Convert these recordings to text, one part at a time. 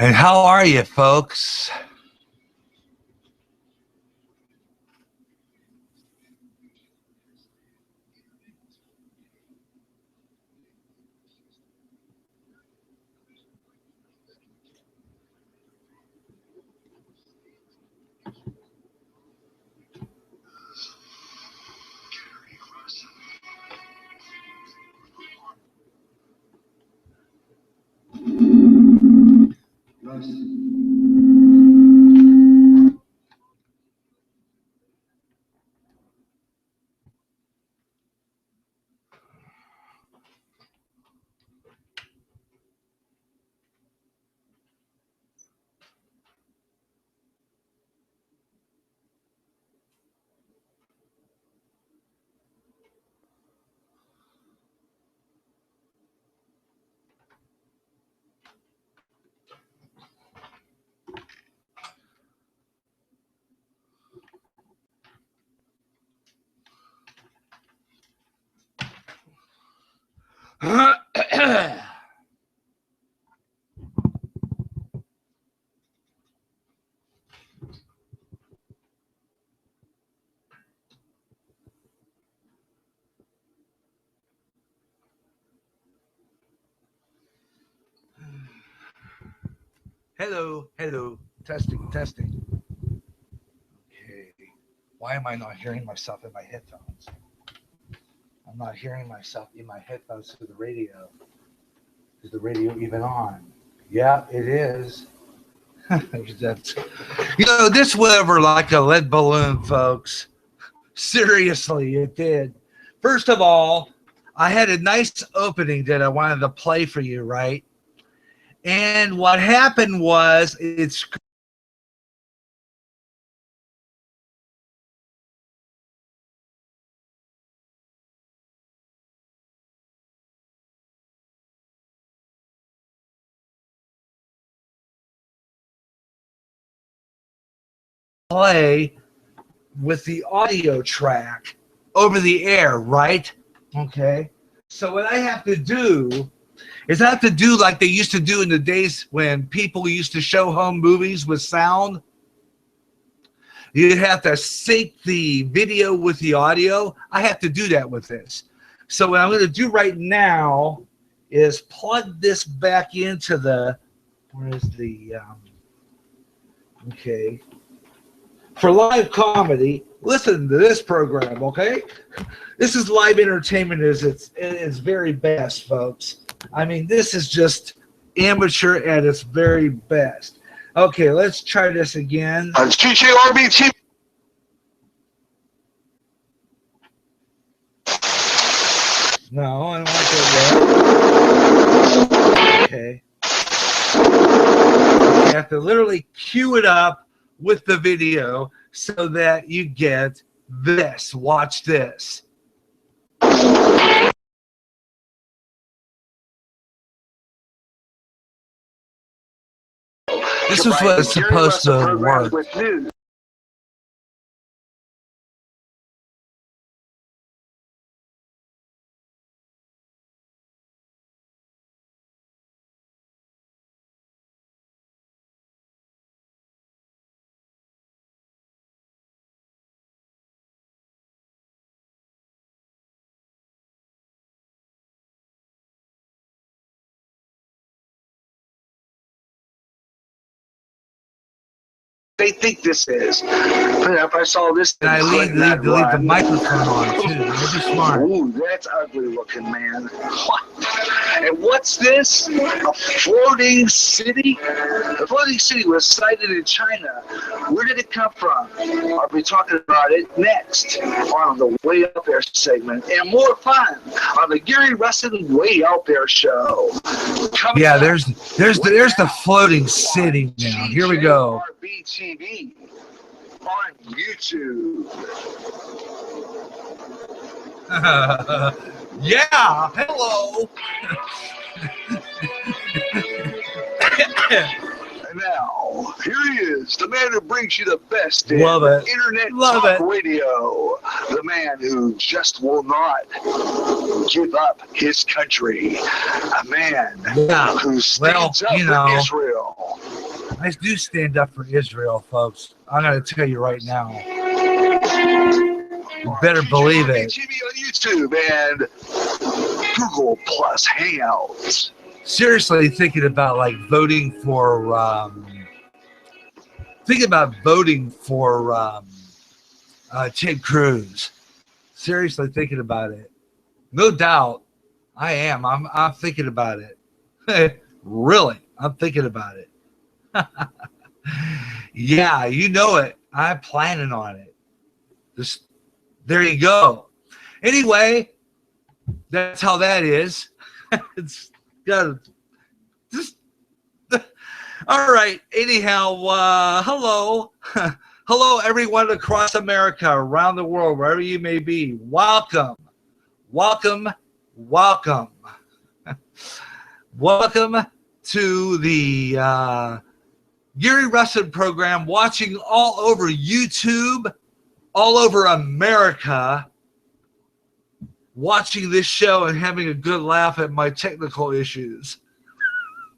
And how are you, folks? Hello, testing. Okay, why am I not hearing myself in my headphones? I'm not hearing myself in my headphones through the radio. Is the radio even on? Yeah, it is. That's, this went over like a lead balloon, folks. Seriously, it did. First of all, I had a nice opening that I wanted to play for you, right? And what happened was it's play with the audio track over the air, right? Okay. So what I have to do is I have to do like they used to do in the days when people used to show home movies with sound. You have to sync the video with the audio. I have to do that with this. So what I'm going to do right now is plug this back into the, where is the, okay. For live comedy, listen to this program, okay? This is live entertainment at its very best, folks. I mean, this is just amateur at its very best. Okay, let's try this again. GJRB TV. No, I don't like that yet. Okay. You have to literally cue it up with the video so that you get this. Watch this. This is what it's supposed to work. They think this is. If I saw this, and I leave the microphone on too. That'd be smart. Ooh, that's ugly looking, man. What? And what's this? A floating city? The floating city was sighted in China. Where did it come from? I'll be talking about it next on the Way Out There segment, and more fun on the Gary Russen Way Out There show. Yeah, there's the floating city now. Here we go. TV on YouTube. Yeah, hello. Now, here he is, the man who brings you the best in internet talk radio. The man who just will not give up his country. A man who stands up for Israel. I do stand up for Israel, folks. I'm going to tell you right now. You better believe it. TV on YouTube and Google Plus Hangouts. Seriously, thinking about like voting for Ted Cruz. Seriously, thinking about it. No doubt, I am. I'm thinking about it. Really, I'm thinking about it. Yeah, you know it. I'm planning on it. Just there you go. Anyway, that's how that is. It's got just all right. Anyhow, hello. Hello, everyone across America, around the world, wherever you may be. Welcome. Welcome. Welcome. Welcome to the Gary Russen program, watching all over YouTube, all over America, watching this show and having a good laugh at my technical issues.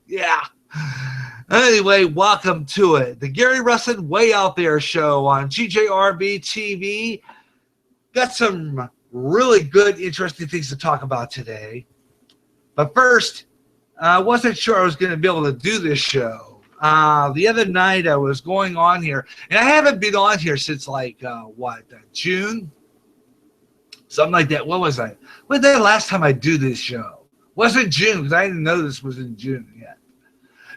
Yeah. Anyway, welcome to it. The Gary Russen Way Out There show on GJRB TV. Got some really good, interesting things to talk about today. But first, I wasn't sure I was going to be able to do this show. The other night I was going on here, and I haven't been on here since like, June? Something like that. What was I? When was the last time I do this show? Wasn't June, because I didn't know this was in June yet.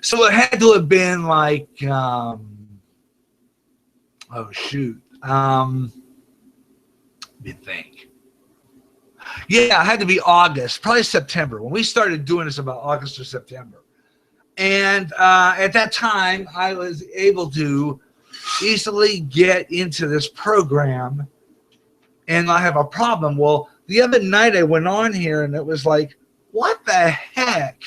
So it had to have been like, let me think. Yeah, it had to be August, probably September. When we started doing this, about August or September. And at that time, I was able to easily get into this program, and I have a problem. Well, the other night I went on here, and it was like, what the heck?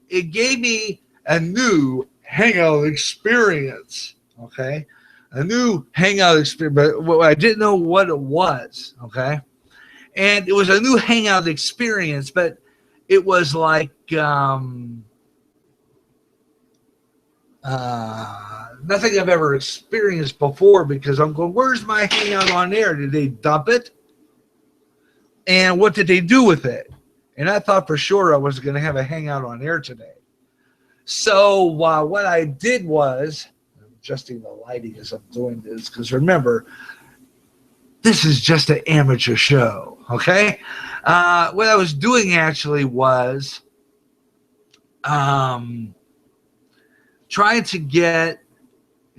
It gave me a new hangout experience, okay? A new hangout experience, but I didn't know what it was, okay? And it was a new hangout experience, but it was like nothing I've ever experienced before, because I'm going, where's my hangout on air? Did they dump it? And what did they do with it? And I thought for sure I was going to have a hangout on air today. So what I did was, I'm adjusting the lighting as I'm doing this, because remember, this is just an amateur show, okay? What I was doing actually was trying to get,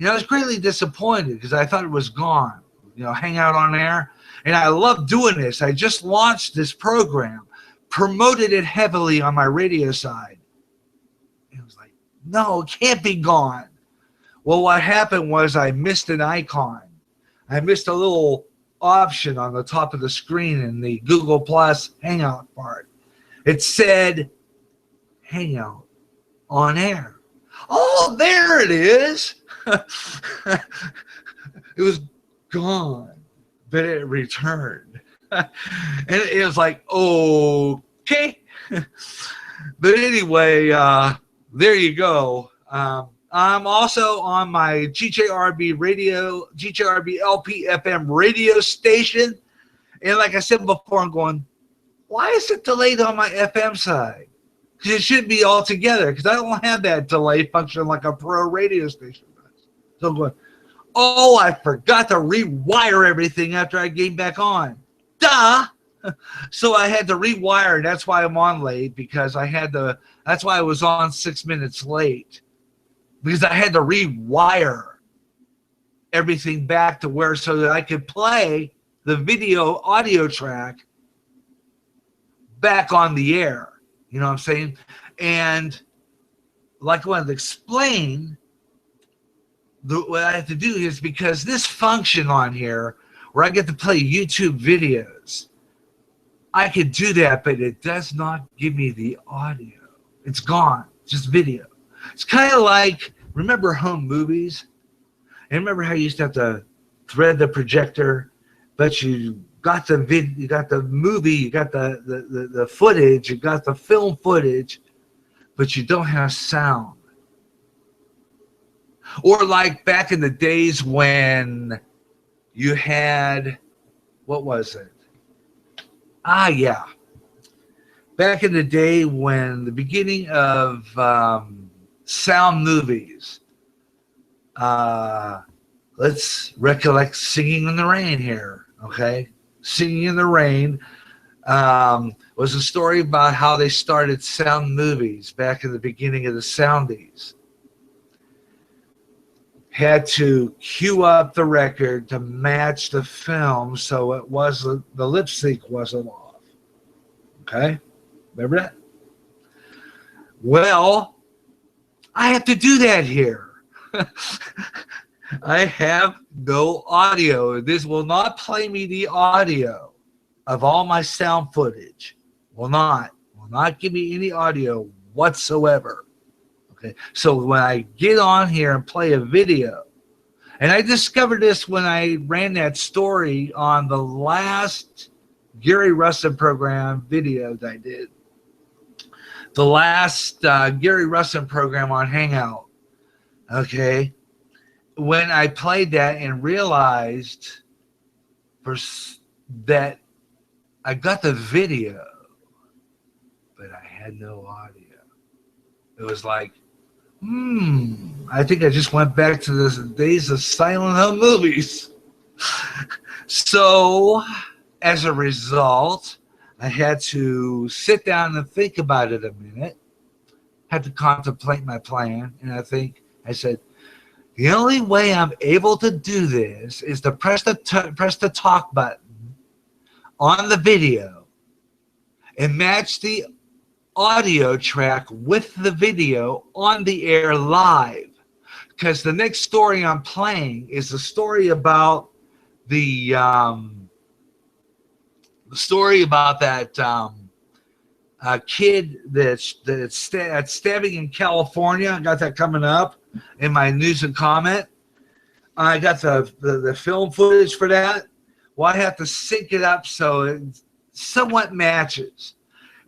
I was greatly disappointed because I thought it was gone, Hangout on Air. And I love doing this. I just launched this program, promoted it heavily on my radio side. It was like, no, it can't be gone. Well, what happened was I missed an icon. I missed a little option on the top of the screen in the Google Plus Hangout part. It said Hangout on Air. Oh, there it is. It was gone, but it returned. And it was like, okay. But anyway, there you go. I'm also on my GJRB radio, GJRB LP FM radio station. And like I said before, I'm going, why is it delayed on my FM side? Because it should be all together, because I don't have that delay function like a pro radio station does. So I'm going, oh, I forgot to rewire everything after I came back on. Duh! So I had to rewire, and that's why I'm on late, because that's why I was on 6 minutes late. Because I had to rewire everything back to where, so that I could play the audio track back on the air. You know what I'm saying? And like I wanted to explain, what I have to do is, because this function on here where I get to play YouTube videos, I could do that, but it does not give me the audio. It's gone, just video. It's kind of like, remember home movies? And remember how you used to have to thread the projector, but you got the video, you got the movie, you got the footage, you got the film footage, but you don't have sound. Or like back in the days when you had, what was it? Yeah. Back in the day when the beginning of sound movies, let's recollect Singing in the Rain here, okay? Singing in the Rain was a story about how they started sound movies back in the beginning of the Soundies. Had to cue up the record to match the film so it wasn't, the lip sync wasn't off. Okay? Remember that? Well, I have to do that here. I have no audio. This will not play me the audio of all my sound footage. Will not give me any audio whatsoever. Okay, so when I get on here and play a video, and I discovered this when I ran that story on the last Gary Russen program video that I did, the last Gary Russen program on Hangout. Okay, when I played that and realized that I got the video, but I had no audio. It was like, I think I just went back to the days of Silent Hill movies. So, as a result, I had to sit down and think about it a minute. Had to contemplate my plan, and I said, the only way I'm able to do this is to press the talk button on the video and match the audio track with the video on the air live, because the next story I'm playing is a story about the story about that kid that's stabbing in California. I got that coming up in my news and comment. I got the film footage for that. Well, I have to sync it up so it somewhat matches.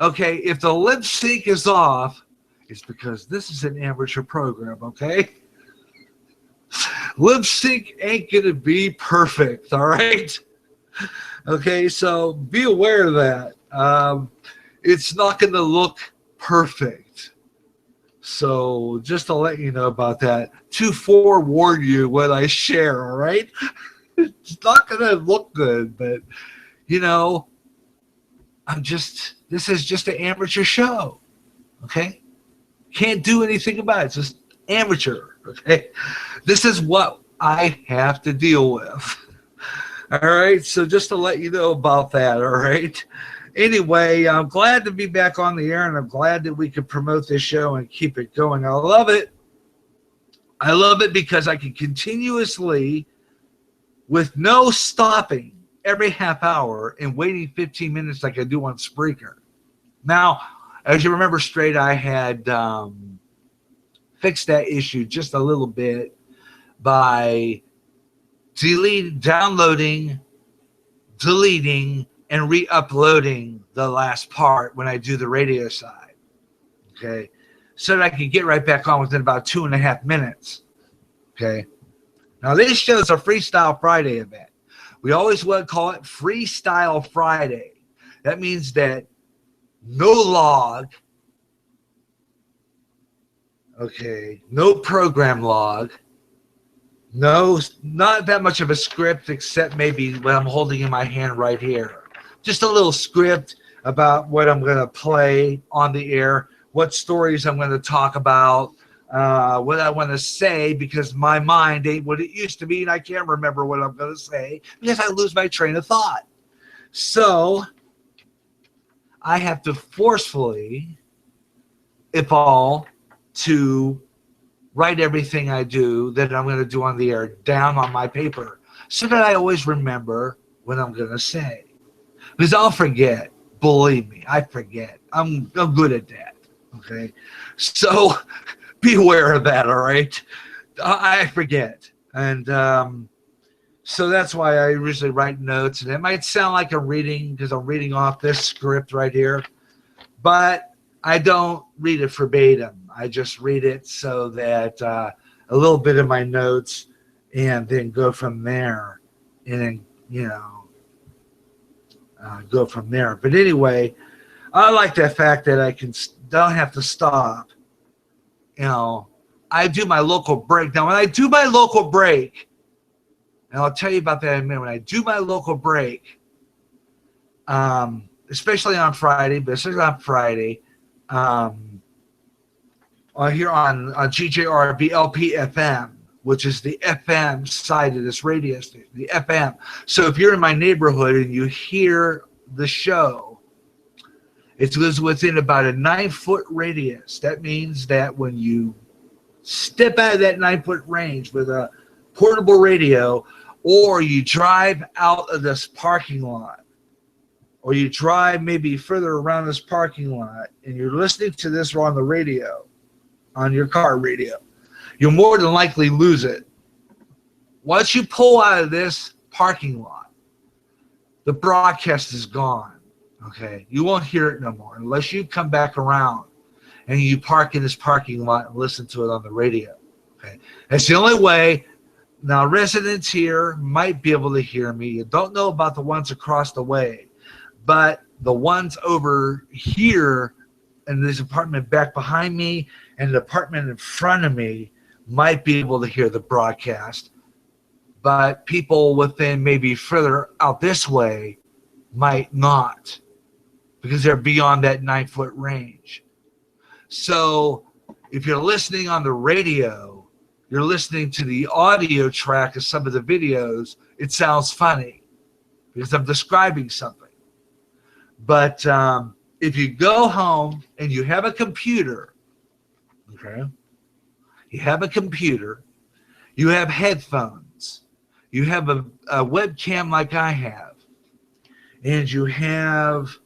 Okay, if the lip sync is off, it's because this is an amateur program, okay? Lip sync ain't going to be perfect, all right? Okay, so be aware of that. It's not going to look perfect. So just to let you know about that, to forewarn you when I share, all right? It's not going to look good, but, you know, this is just an amateur show, okay? Can't do anything about it. It's just amateur, okay? This is what I have to deal with. All right, so just to let you know about that, all right? Anyway, I'm glad to be back on the air, and I'm glad that we could promote this show and keep it going. I love it. I love it because I can continuously, with no stopping, every half hour and waiting 15 minutes like I do on Spreaker. Now, as you remember straight, I had fixed that issue just a little bit by downloading, deleting, and re-uploading the last part when I do the radio side. Okay? So that I can get right back on within about 2.5 minutes. Okay? Now, this show is a Freestyle Friday event. We always want to call it Freestyle Friday. That means that no log, okay, no program log, no, not that much of a script except maybe what I'm holding in my hand right here. Just a little script about what I'm going to play on the air, what stories I'm going to talk about, what I want to say, because my mind ain't what it used to be, and I can't remember what I'm going to say because I lose my train of thought. So I have to forcefully, if all, to write everything I do that I'm going to do on the air down on my paper so that I always remember what I'm going to say. Because I'll forget. Believe me, I forget. I'm good at that. Okay? So be aware of that, all right? I forget. And so that's why I usually write notes. And it might sound like I'm reading because I'm reading off this script right here. But I don't read it verbatim. I just read it so that a little bit of my notes, and then go from there, and then go from there. But anyway, I like the fact that I don't have to stop. I do my local break. Now, when I do my local break, and I'll tell you about that in a minute. When I do my local break, especially on Friday, here on GJRB LP FM, which is the FM side of this radio station, the FM. So if you're in my neighborhood and you hear the show, it was within about a 9-foot radius. That means that when you step out of that 9-foot range with a portable radio, or you drive out of this parking lot, or you drive maybe further around this parking lot, and you're listening to this on the radio, on your car radio, you'll more than likely lose it. Once you pull out of this parking lot, the broadcast is gone. Okay, you won't hear it no more unless you come back around and you park in this parking lot and listen to it on the radio. Okay, that's the only way. Now, residents here might be able to hear me. You don't know about the ones across the way, but the ones over here in this apartment back behind me and the apartment in front of me might be able to hear the broadcast, but people within maybe further out this way might not, because they're beyond that 9-foot range. So if you're listening on the radio, you're listening to the audio track of some of the videos, it sounds funny because I'm describing something. But if you go home and you have a computer, okay, you have a computer, you have headphones, you have a webcam like I have, and you have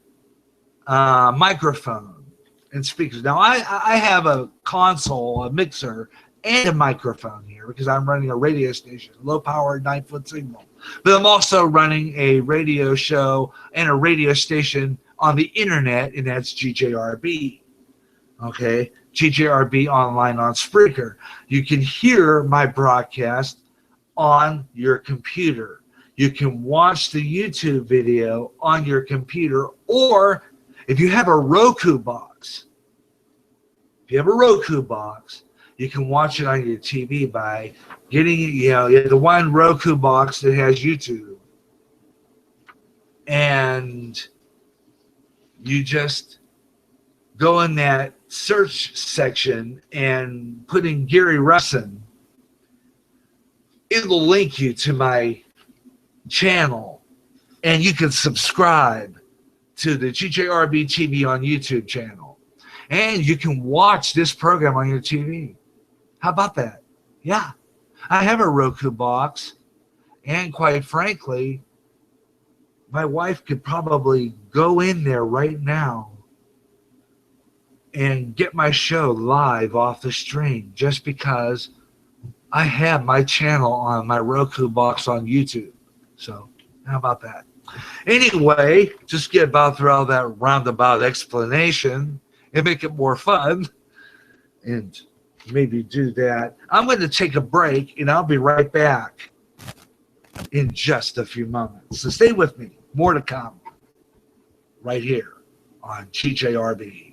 microphone and speakers. Now, I have a console, a mixer, and a microphone here because I'm running a radio station, low-powered 9-foot signal. But I'm also running a radio show and a radio station on the internet, and that's GJRB. Okay, GJRB online on Spreaker. You can hear my broadcast on your computer. You can watch the YouTube video on your computer, or if you have a Roku box, you can watch it on your TV by getting, the one Roku box that has YouTube. And you just go in that search section and put in Gary Russen. It will link you to my channel, and you can subscribe to the GJRB TV on YouTube channel. And you can watch this program on your TV. How about that? Yeah. I have a Roku box, and quite frankly, my wife could probably go in there right now and get my show live off the stream just because I have my channel on my Roku box on YouTube. So how about that? Anyway, just get about through all that roundabout explanation and make it more fun, and maybe do that. I'm going to take a break, and I'll be right back in just a few moments. So stay with me. More to come right here on GJRB.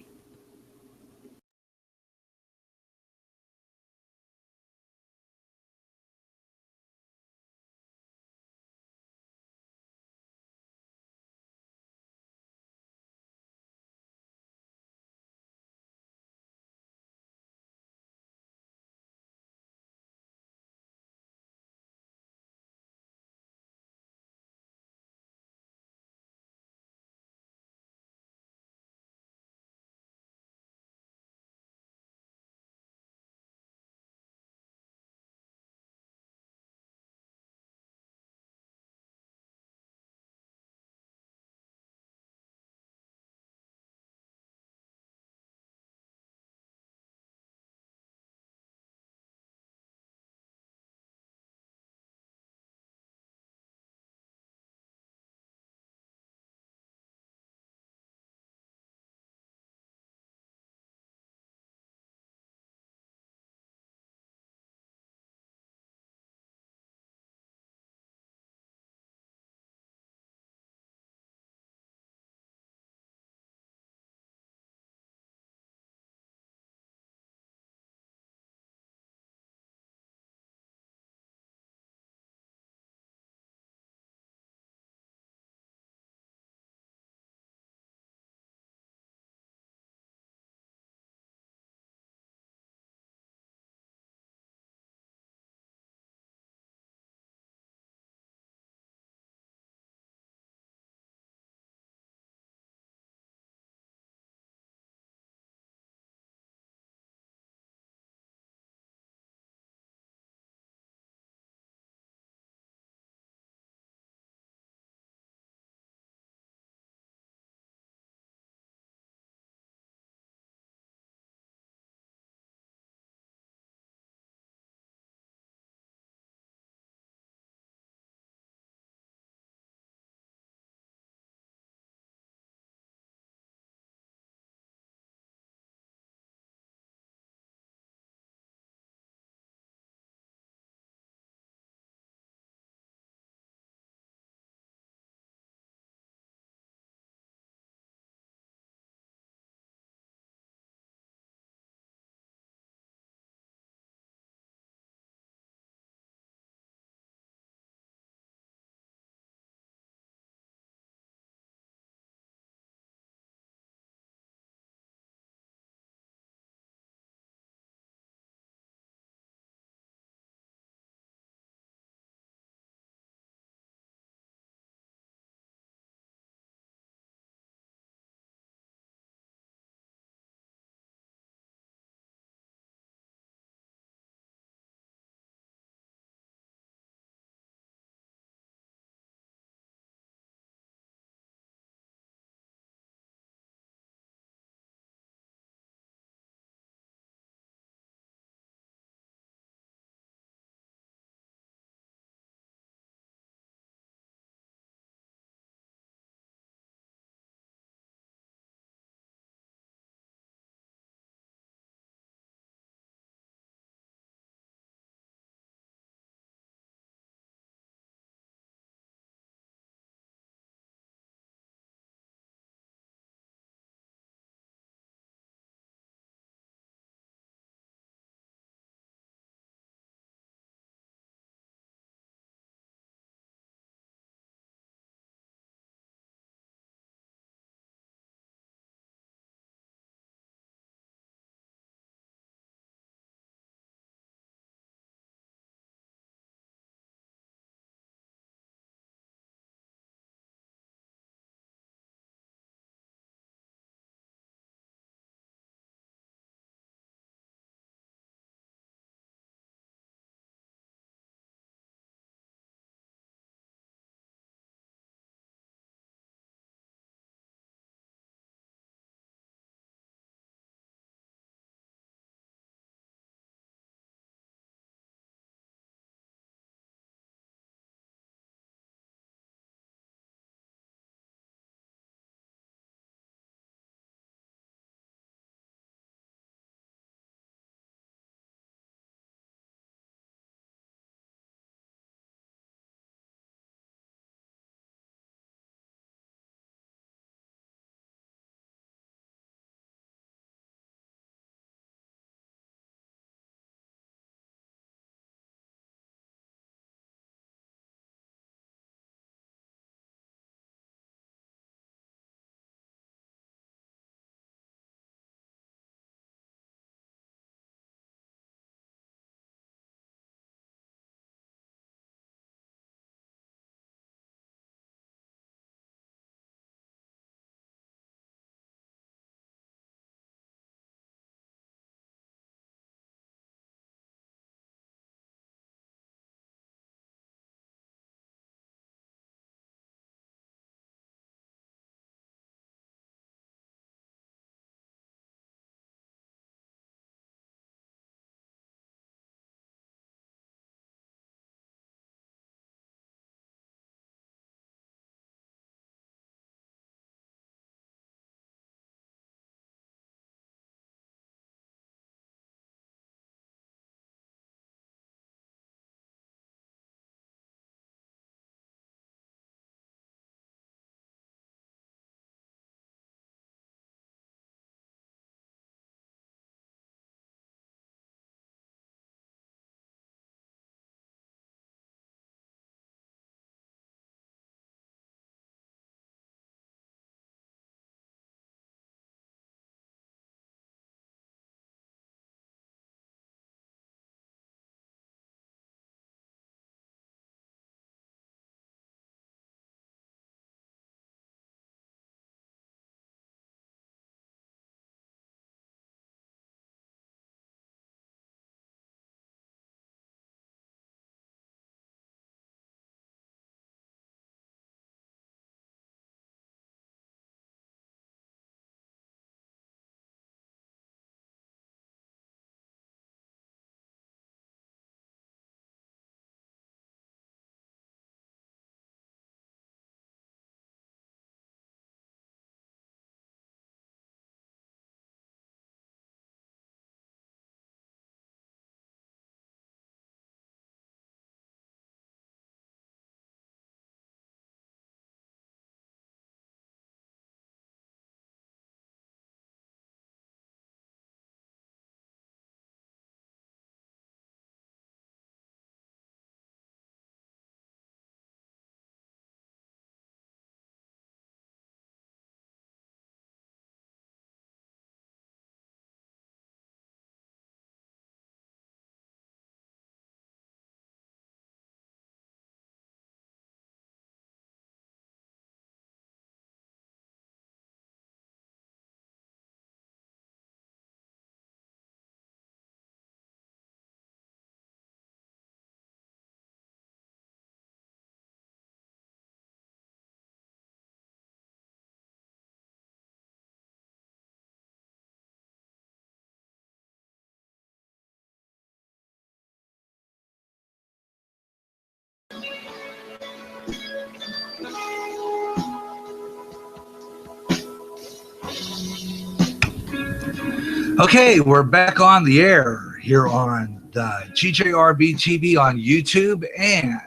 Okay, we're back on the air here on the GJRB TV on YouTube and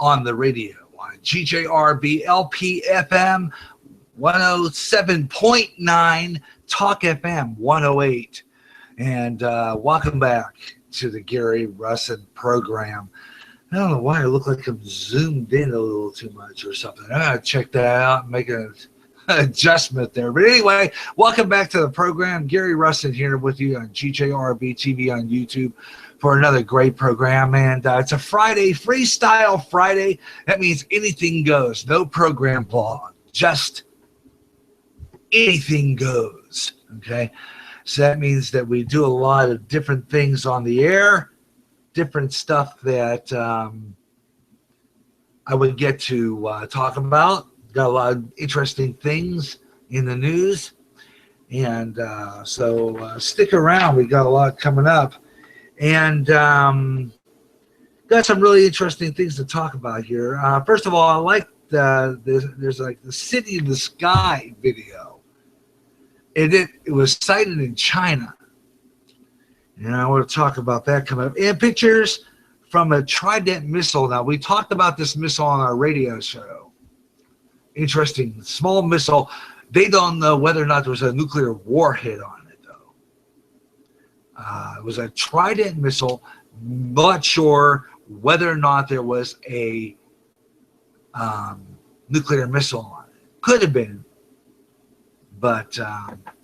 on the radio on GJRB LPFM 107.9, Talk FM 108. And welcome back to the Gary Russen program. I don't know why I look like I'm zoomed in a little too much or something. I gotta check that out and make an adjustment there. But anyway, welcome back to the program. Gary Russen here with you on GJRB TV on YouTube for another great program. And it's a Friday, Freestyle Friday. That means anything goes. No program blog, just anything goes. Okay, so that means that we do a lot of different things on the air, different stuff that I would get to talk about. Got a lot of interesting things in the news, and so stick around. We got a lot coming up, and got some really interesting things to talk about here. First of all, I like there's like the City in the Sky video. It was sighted in China, and I want to talk about that coming up. And pictures from a Trident missile. Now, we talked about this missile on our radio show. Interesting, small missile. They don't know whether or not there was a nuclear warhead on it, though. It was a Trident missile. Not sure whether or not there was a nuclear missile on it. Could have been, but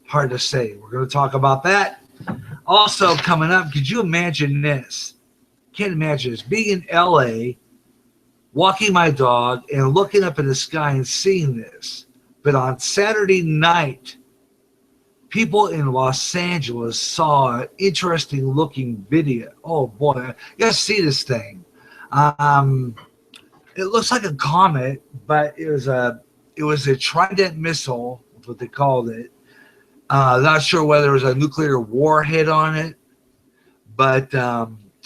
hard to say. We're going to talk about that. Also coming up, could you imagine this? Can't imagine this. Being in LA, walking my dog and looking up in the sky and seeing this. But on Saturday night, people in Los Angeles saw an interesting looking video. Oh boy, you gotta see this thing. It looks like a comet, but it was a Trident missile, that's what they called it. Not sure whether there was a nuclear warhead on it, but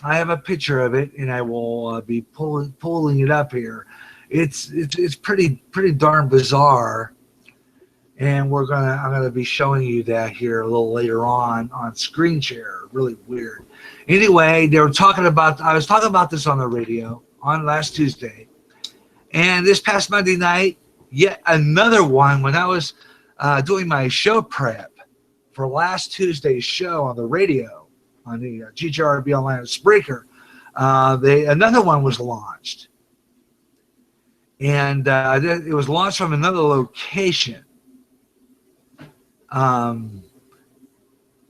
I have a picture of it, and I will be pulling it up here. It's pretty darn bizarre, and I'm gonna be showing you that here a little later on screen share. Really weird. Anyway, I was talking about this on the radio on last Tuesday, and this past Monday night, yet another one when I was doing my show prep for last Tuesday's show on the radio. On the GJRB Online Spreaker, another one was launched, and it was launched from another location.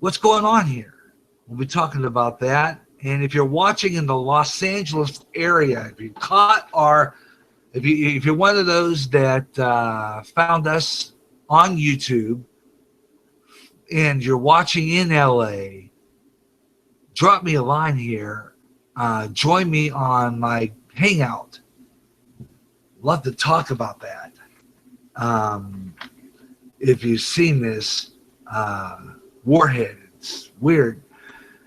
What's going on here? We'll be talking about that. And if you're watching in the Los Angeles area, if you caught if you're one of those that found us on YouTube, and you're watching in LA. Drop me a line here. Join me on my Hangout. Love to talk about that. If you've seen this warhead, it's weird.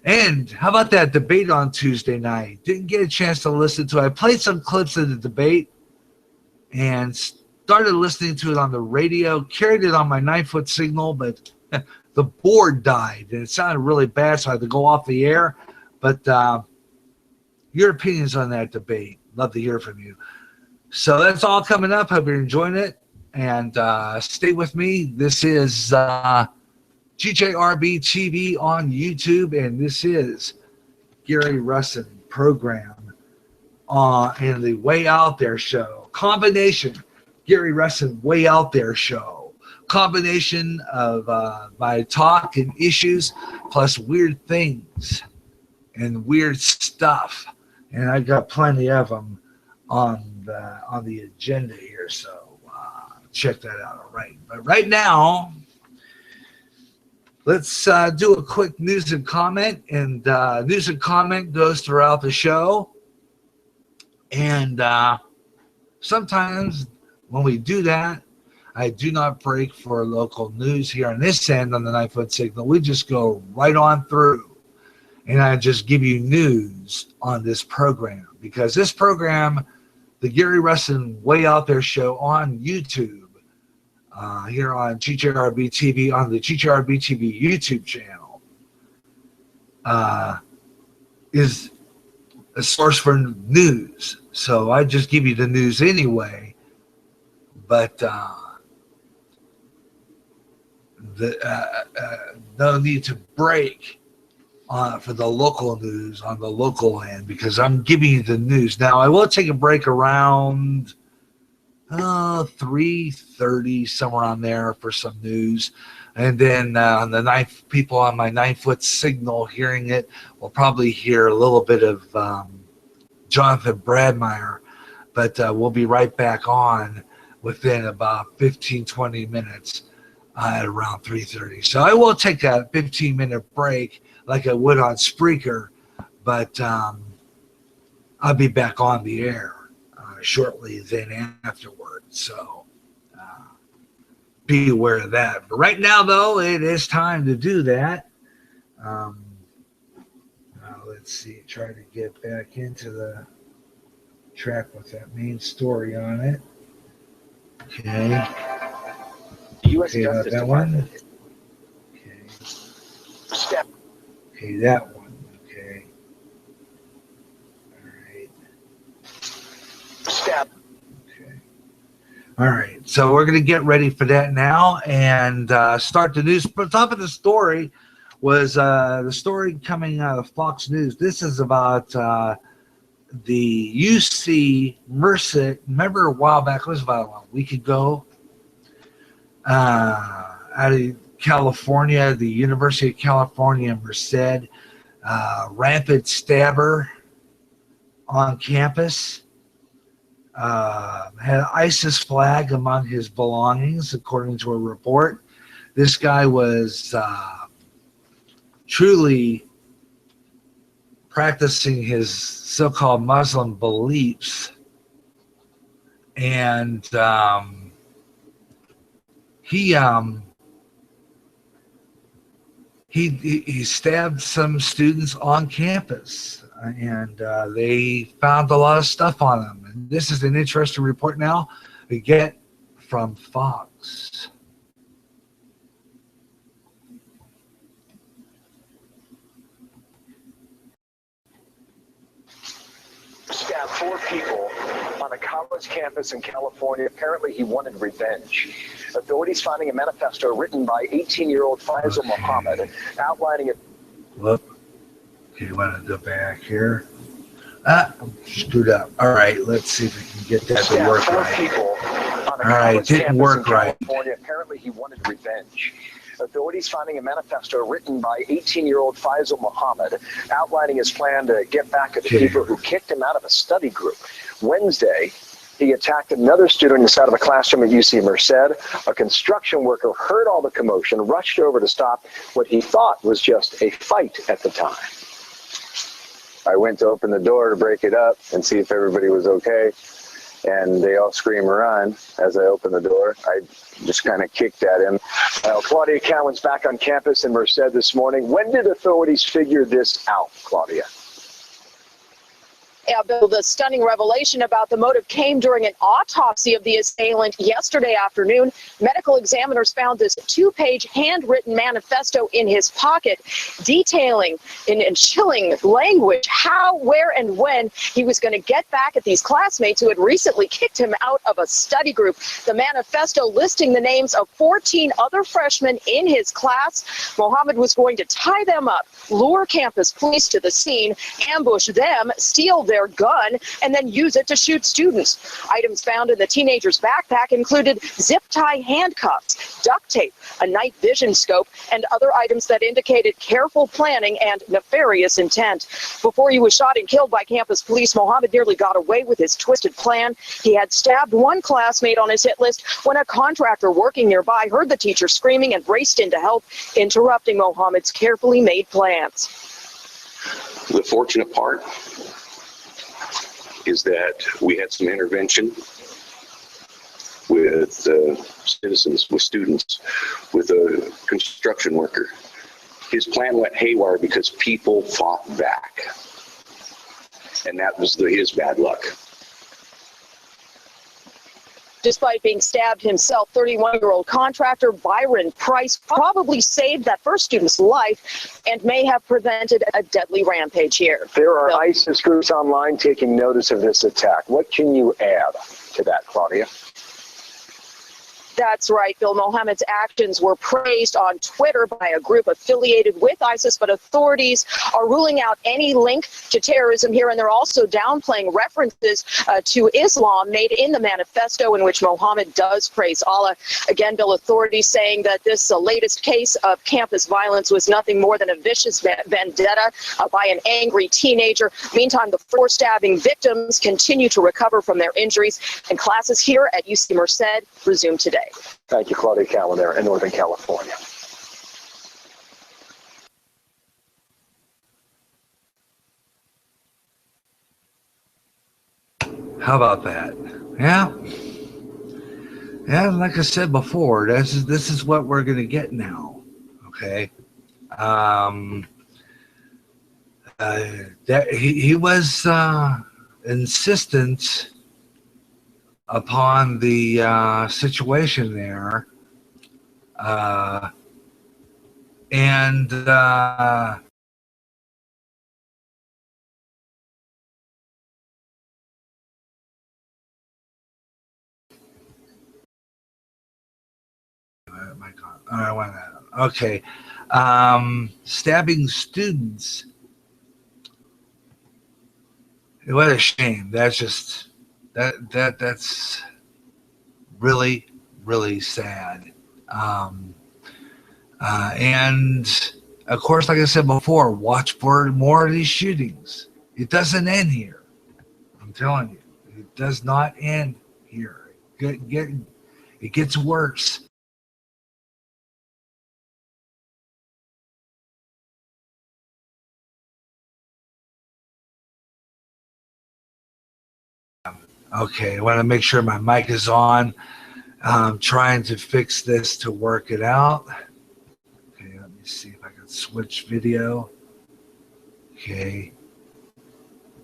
And how about that debate on Tuesday night? Didn't get a chance to listen to it. I played some clips of the debate and started listening to it on the radio. Carried it on my 9-foot signal, but the board died, and it sounded really bad, so I had to go off the air. But your opinions on that debate, love to hear from you. So that's all coming up. Hope you're enjoying it, and stay with me. This is GJRB TV on YouTube, and this is Gary Russen program in the Way Out There show. Combination, Gary Russen Way Out There show. Combination of my talk and issues plus weird things and weird stuff, and I got plenty of them on the agenda here, so check that out. All right, but right now let's do a quick news and comment, and news and comment goes throughout the show, and sometimes when we do that, I do not break for local news here on this end on the 9-foot signal. We just go right on through, and I just give you news on this program, because this program, the Gary Russen Way Out There show on YouTube, here on GJRB TV, on the GJRB TV YouTube channel, is a source for news. So I just give you the news anyway. But no need to break for the local news on the local end, because I'm giving you the news. Now, I will take a break around 3:30, somewhere on there, for some news. And then the people on my 9-foot signal hearing it will probably hear a little bit of Jonathan Bradmeyer. But we'll be right back on within about 15-20 minutes at around 3:30. So I will take a 15-minute break like I would on Spreaker, but I'll be back on the air shortly then afterward. So be aware of that. But right now, though, it is time to do that. Let's see, try to get back into the track with that main story on it. Okay. The U.S. Justice Department. Okay. Step. Okay, that one. Okay. All right. Step. Okay. All right. So we're going to get ready for that now and start the news. But top of the story was the story coming out of Fox News. This is about the UC Merced. Remember a while back, it was about a week ago, out of California, the University of California, Merced, rampant stabber on campus, had an ISIS flag among his belongings, according to a report. This guy was truly practicing his so-called Muslim beliefs, and he stabbed some students on campus, and they found a lot of stuff on him. And this is an interesting report now we get from Fox. Stabbed 4 people on a college campus in California. Apparently, he wanted revenge. Authorities finding a manifesto written by 18-year-old Faisal Muhammad outlining it. Whoop. Okay, want to go back here. I'm screwed up. All right, let's see if we can get that to work right. People on a All right, didn't work right. Apparently, he wanted revenge. Authorities finding a manifesto written by 18-year-old Faisal Muhammad outlining his plan to get back at the people who kicked him out of a study group. Wednesday, he attacked another student inside of a classroom at UC Merced. A construction worker heard all the commotion, rushed over to stop what he thought was just a fight at the time. I went to open the door to break it up and see if everybody was okay. And they all scream run as I open the door. I just kind of kicked at him. Claudia Cowan's back on campus in Merced this morning. When did authorities figure this out, Claudia? Yeah, Bill, the stunning revelation about the motive came during an autopsy of the assailant yesterday afternoon. Medical examiners found this 2-page handwritten manifesto in his pocket, detailing in chilling language how, where, and when he was going to get back at these classmates who had recently kicked him out of a study group. The manifesto listing the names of 14 other freshmen in his class. Mohammed was going to tie them up, lure campus police to the scene, ambush them, steal their gun, and then use it to shoot students. Items found in the teenager's backpack included zip tie handcuffs, duct tape, a night vision scope, and other items that indicated careful planning and nefarious intent. Before he was shot and killed by campus police, Mohammed nearly got away with his twisted plan. He had stabbed one classmate on his hit list when a contractor working nearby heard the teacher screaming and raced in to help, interrupting Mohammed's carefully made plans. The fortunate part is that we had some intervention with citizens, with students, with a construction worker. His plan went haywire because people fought back. And that was his bad luck. Despite being stabbed himself, 31-year-old contractor Byron Price probably saved that first student's life and may have prevented a deadly rampage here. There are ISIS groups online taking notice of this attack. What can you add to that, Claudia? That's right, Bill. Mohammed's actions were praised on Twitter by a group affiliated with ISIS, but authorities are ruling out any link to terrorism here, and they're also downplaying references to Islam made in the manifesto in which Mohammed does praise Allah. Again, Bill, authorities saying that this latest case of campus violence was nothing more than a vicious vendetta by an angry teenager. Meantime, the 4 stabbing victims continue to recover from their injuries, and classes here at UC Merced resume today. Thank you, Claudia Callan there in Northern California. How about that? Yeah. Yeah, like I said before, this is what we're going to get now. Okay. That he was insistent upon the situation there, and my God, I want that. Okay, stabbing students. What a shame. That's just. That's really, really sad. And of course, like I said before, watch for more of these shootings. It doesn't end here. I'm telling you, it does not end here. It gets worse. Okay, I want to make sure my mic is on. I'm trying to fix this to work it out. Okay, let me see if I can switch video. Okay.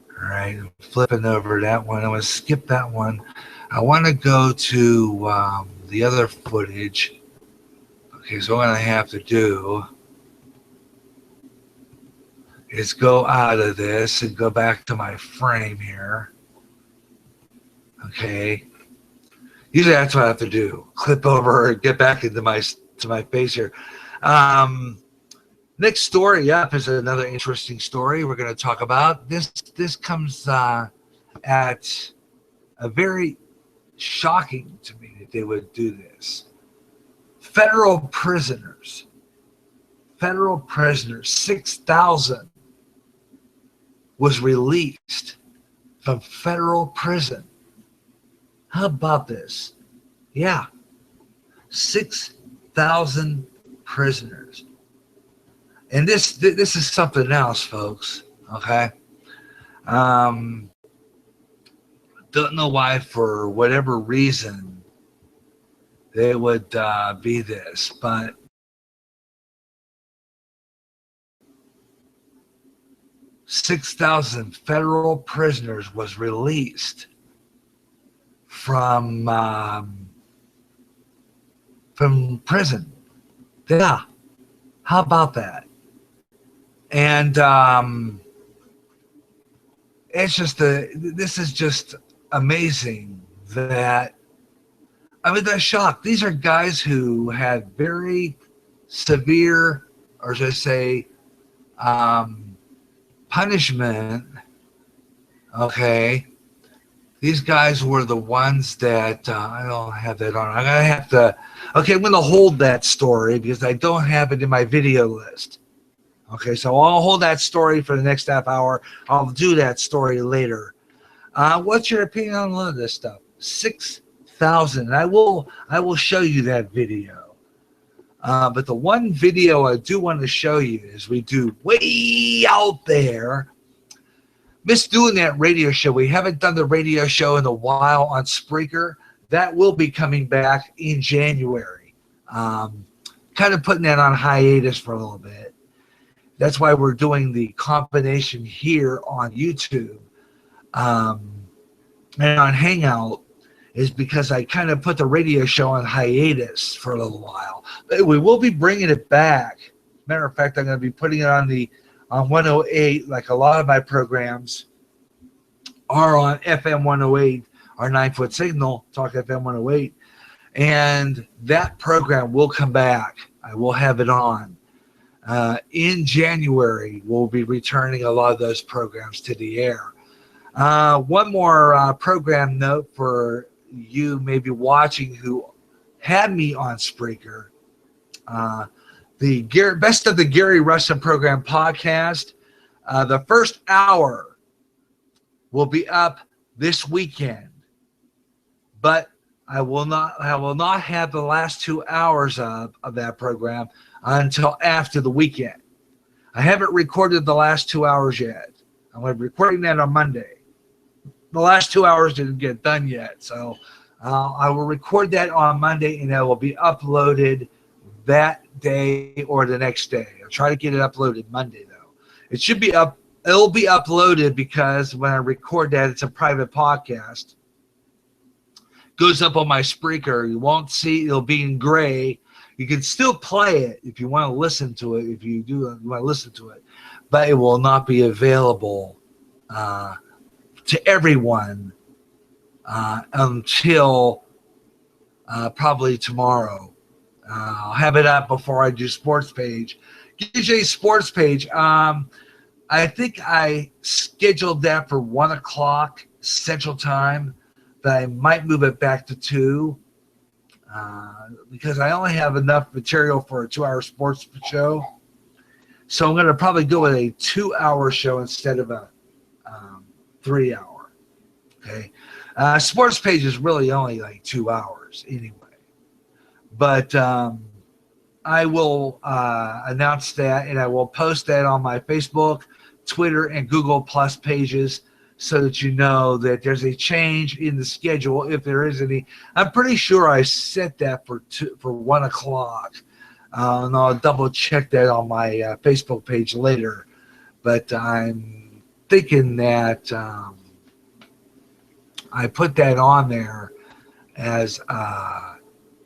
All right, I'm flipping over that one. I'm going to skip that one. I want to go to the other footage. Okay, so what I have to do is go out of this and go back to my frame here. Okay, usually that's what I have to do. Clip over and get back into my face here. Next story up is another interesting story we're going to talk about. This comes at a very shocking to me that they would do this. Federal prisoners, 6,000 was released from federal prison. How about this? Yeah, 6,000 prisoners. And this is something else, folks, okay? Don't know why, for whatever reason, they would be this, but $6,000 federal prisoners was released from prison. Yeah, how about that? And it's just this is just amazing that, I mean, they're shocked. These are guys who had very severe, or should I say, punishment. Okay. These guys were the ones that, I don't have that on. I'm going to have to, okay, I'm going to hold that story because I don't have it in my video list. Okay, so I'll hold that story for the next half hour. I'll do that story later. What's your opinion on all of this stuff? 6,000. I will show you that video. But the one video I do want to show you is we do way out there. Miss doing that radio show. We haven't done the radio show in a while on Spreaker. That will be coming back in January. Kind of putting that on hiatus for a little bit. That's why we're doing the combination here on YouTube and on Hangout. is because I kind of put the radio show on hiatus for a little while. But we will be bringing it back. Matter of fact, I'm going to be putting it on 108, like a lot of my programs are on FM 108, our 9-foot signal, Talk FM 108. And that program will come back. I will have it on. In January, we'll be returning a lot of those programs to the air. One more program note for you maybe watching who had me on Spreaker. The Best of the Gary Russen Program podcast. The first hour will be up this weekend, but I will not have the last 2 hours of that program until after the weekend. I haven't recorded the last 2 hours yet. I'm recording that on Monday. The last 2 hours didn't get done yet, so I will record that on Monday, and it will be uploaded that day or the next day. I'll try to get it uploaded Monday, though. It should be up. It'll be uploaded because when I record that, it's a private podcast. Goes up on my Spreaker. You won't see. It'll be in gray. You can still play it if you want to listen to it. If you want to listen to it, but it will not be available to everyone until probably tomorrow. I'll have it up before I do sports page. GJ sports page. I think I scheduled that for 1 o'clock Central Time, but I might move it back to 2 because I only have enough material for a 2-hour sports show. So I'm going to probably go with a 2-hour show instead of a 3-hour. Okay. Sports page is really only like 2 hours anyway. But I will announce that, and I will post that on my Facebook, Twitter, and Google Plus pages so that you know that there's a change in the schedule if there is any. I'm pretty sure I set that for 1 o'clock. And I'll double check that on my Facebook page later. But I'm thinking that I put that on there as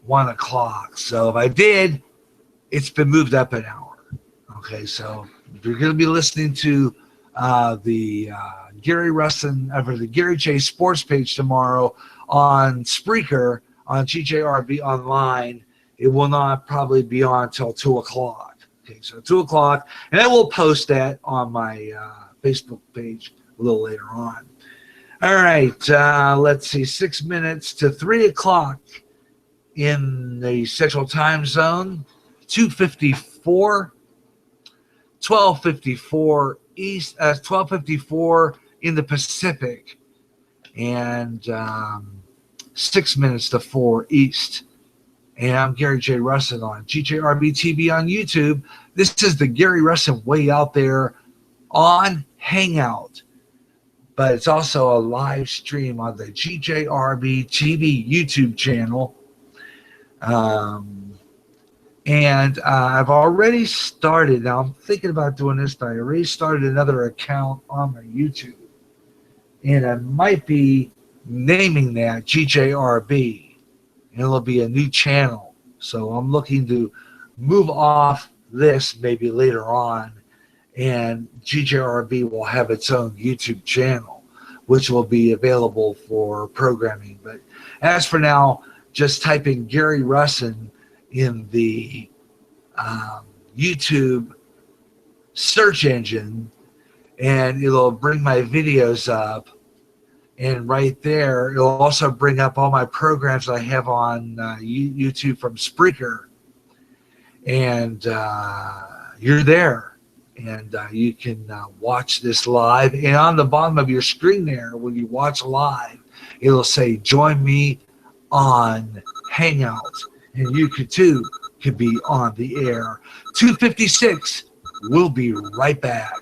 1 o'clock. So if I did, it's been moved up an hour. Okay, so if you're going to be listening to the Gary Russen, or the Gary J Sports page tomorrow on Spreaker, on GJRB Online, it will not probably be on until 2 o'clock. Okay, so 2 o'clock, and I will post that on my Facebook page a little later on. All right, let's see, 6 minutes to 3 o'clock in the Central Time Zone, 2:54, 12:54 East, 12:54 in the Pacific, and 6 minutes to 4 East. And I'm Gary J. Russen on GJRB TV on YouTube. This is the Gary Russen Way Out There on Hangout. But it's also a live stream on the GJRB TV YouTube channel. And I've already started. Now I'm thinking about doing this, but I already started another account on my YouTube. And I might be naming that GJRB. And it'll be a new channel. So I'm looking to move off this maybe later on. And GJRB will have its own YouTube channel, which will be available for programming. But as for now, just type in Gary Russen in the YouTube search engine, and it'll bring my videos up. And right there, it'll also bring up all my programs I have on YouTube from Spreaker. And you're there. And you can watch this live. And on the bottom of your screen there, when you watch live, it'll say, join me on Hangout. And you could be on the air. 2:56. We'll be right back.